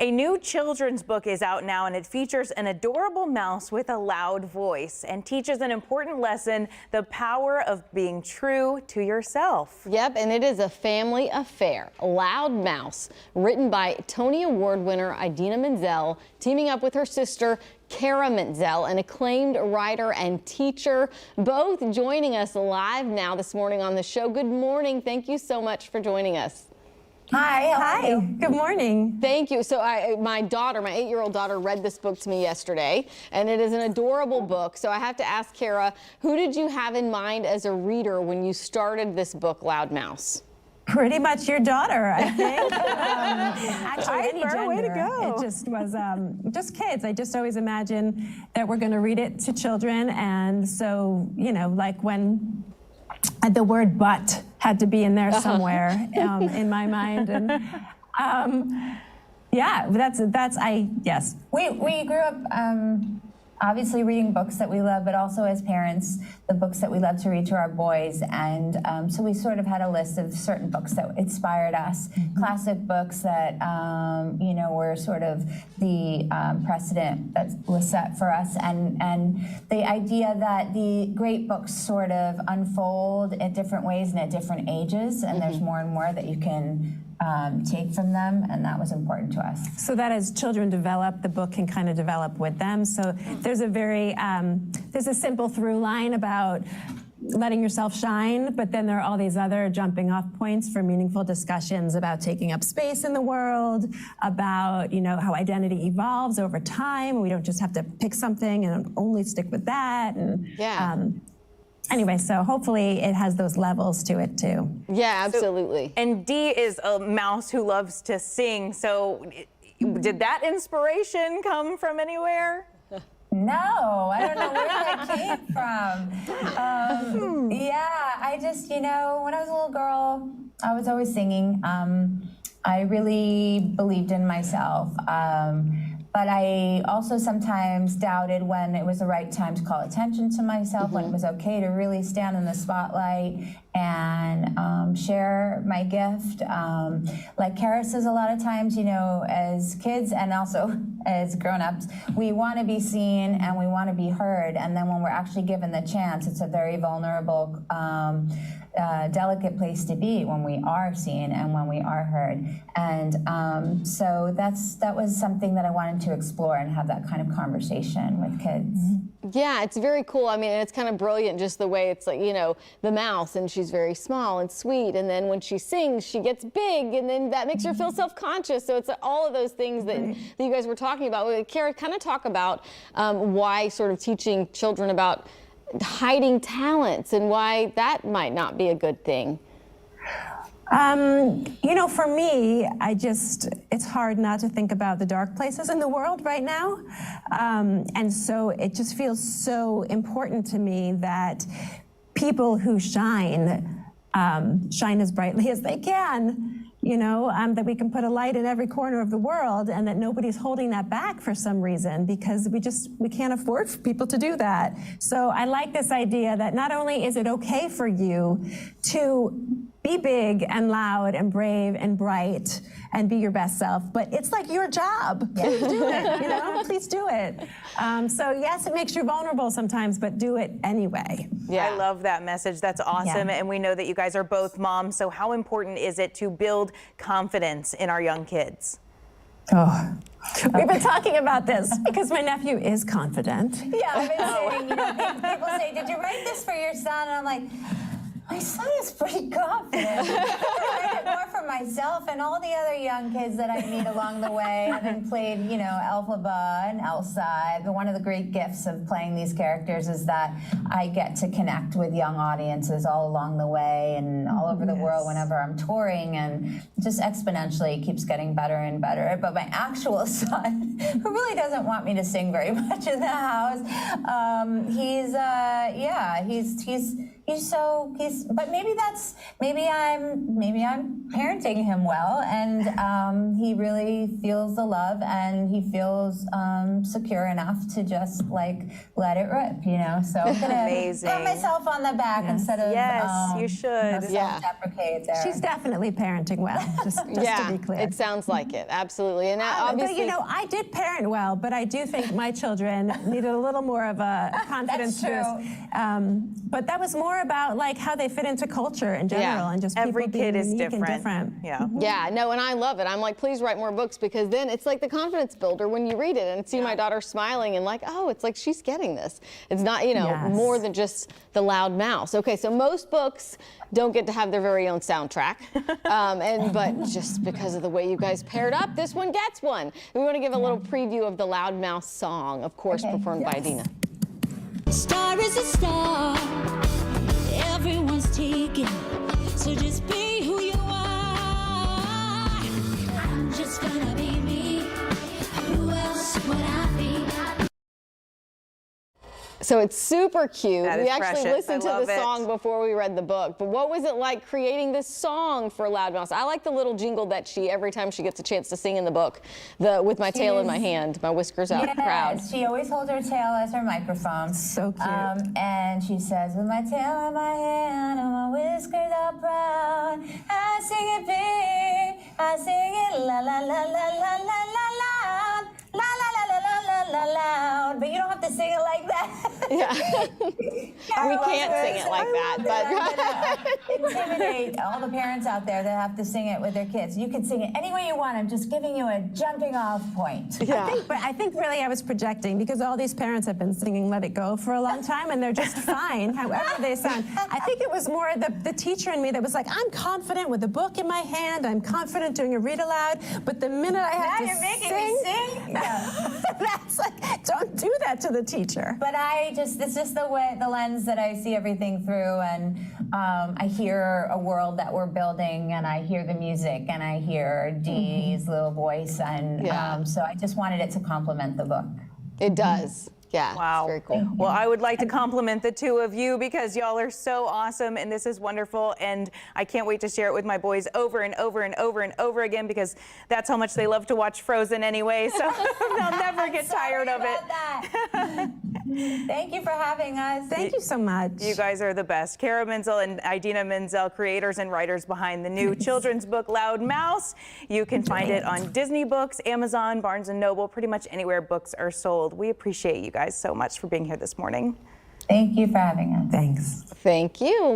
A new children's book is out now, and it features an adorable mouse with a loud voice and teaches an important lesson: the power of being true to yourself. Yep, and it is a family affair. Loud Mouse, written by Tony Award winner Idina Menzel, teaming up with her sister Cara Mentzel, an acclaimed writer and teacher, both joining us live now this morning on the show. Good morning. Thank you so much for joining us. Hi, how are you? Good morning. Thank you. So my 8-year-old daughter read this book to me yesterday, and it is an adorable book. So I have to ask Cara, who did you have in mind as a reader when you started this book, Loud Mouse? Pretty much your daughter, I think. Actually, any gender. Way to go. It just was just kids. I just always imagine that we're going to read it to children, and so, you know, like when the word "but" had to be in there somewhere in my mind, and yeah, yes. We grew up obviously reading books that we love, but also as parents, the books that we love to read to our boys, and so we sort of had a list of certain books that inspired us, classic books that you know, were sort of the precedent that was set for us, and the idea that the great books sort of unfold at different ways and at different ages, and there's more and more that you can take from them, and that was important to us. So that as children develop, the book can kind of develop with them. So there's a very, there's a simple through line about letting yourself shine, but then there are all these other jumping off points for meaningful discussions about taking up space in the world, about, you know, how identity evolves over time. We don't just have to pick something and only stick with that. And anyway, so hopefully it has those levels to it too. Yeah, absolutely. So, and Dee is a mouse who loves to sing. So did that inspiration come from anywhere? No, I don't know where that came from. Yeah, I just, you know, when I was a little girl, I was always singing. I really believed in myself. But I also sometimes doubted when it was the right time to call attention to myself, when it was okay to really stand in the spotlight and share my gift. Like Cara says a lot of times, you know, as kids and also as grown-ups, we want to be seen and we want to be heard. And then when we're actually given the chance, it's a very vulnerable, delicate place to be when we are seen and when we are heard. And so that was something that I wanted to explore and have that kind of conversation with kids. Yeah, it's very cool. I mean, it's kind of brilliant just the way it's like, you know, the mouse, and she's very small and sweet, and then when she sings, she gets big, and then that makes her feel self-conscious. So it's all of those things that you guys were talking about. Cara, kind of talk about why sort of teaching children about hiding talents and why that might not be a good thing. You know, for me, it's hard not to think about the dark places in the world right now. And so it just feels so important to me that people who shine as brightly as they can. You know, that we can put a light in every corner of the world, and that nobody's holding that back for some reason, because we can't afford for people to do that. So I like this idea that not only is it okay for you to be big and loud and brave and bright and be your best self, but it's like your job. Please do it, you know, please do it. So yes, it makes you vulnerable sometimes, but do it anyway. Yeah. I love that message. That's awesome. Yeah. And we know that you guys are both moms. So how important is it to build confidence in our young kids? Oh, we've been talking about this because my nephew is confident. Yeah, I've been saying, you know, people say, did you write this for your son? And I'm like, my son is pretty confident. I write it more for myself and all the other young kids that I meet along the way, having played, you know, Elphaba and Elsa. But one of the great gifts of playing these characters is that I get to connect with young audiences all along the way and all over the world whenever I'm touring, and just exponentially keeps getting better and better. But my actual son, who really doesn't want me to sing very much in the house, he's but maybe I'm parenting him well, and he really feels the love, and he feels secure enough to just like let it rip, you know. So I'm gonna Amazing. pat myself on the back instead of you should. self-deprecate there. She's definitely parenting well, just to be clear. It sounds like it, absolutely. And obviously, but you know, I did parent well, but I do think my children needed a little more of a confidence That's boost. But that was more about like how they fit into culture in general, and just Every people being kid is unique and different. different. Yeah, no, and I love it. I'm like, please write more books, because then it's like the confidence builder when you read it and see my daughter smiling and like, oh, it's like she's getting this. It's not, you know, more than just the loud mouse. Okay, so most books don't get to have their very own soundtrack, but just because of the way you guys paired up, this one gets one. We want to give a little preview of the Loud Mouse song, of course, performed by Idina. Star is a star, everyone's taken, so just be who you are. I'm just gonna be me, who else would I be? So it's super cute. That is We actually precious. listened I to love the it. song before we read the book. But what was it like creating this song for Loud Mouse? I like the little jingle that every time she gets a chance to sing in the book, with my tail in my hand, my whiskers out proud. She always holds her tail as her microphone. So cute. And she says, with my tail in my hand and my whiskers out proud, I sing it big, I sing it la la la la la la la loud, la la la la la la la loud. But you don't have to sing it like that. Yeah. We can't sing it like that, but Intimidate all the parents out there that have to sing it with their kids. You can sing it any way you want. I'm just giving you a jumping off point. I think really I was projecting, because all these parents have been singing Let It Go for a long time, and they're just fine, however they sound. I think it was more the teacher in me that was like, I'm confident with a book in my hand, I'm confident doing a read aloud, but the minute I have to You're making sing, me sing? that's like, don't do that to the teacher. But it's just the lens that I see everything through, and I hear a world that we're building, and I hear the music, and I hear Dee's little voice, and so I just wanted it to complement the book. it does. Yeah, Wow. it's very cool. Well, I would like to compliment the two of you, because y'all are so awesome, and this is wonderful, and I can't wait to share it with my boys over and over and over and over again, because that's how much they love to watch Frozen anyway, so they'll never get tired of it. Thank you for having us. Thank you so much. You guys are the best. Cara Mentzel and Idina Menzel, creators and writers behind the new children's book, Loud Mouse. You can find it on Disney Books, Amazon, Barnes & Noble, pretty much anywhere books are sold. We appreciate you guys so much for being here this morning. Thank you for having us. Thanks. Thank you.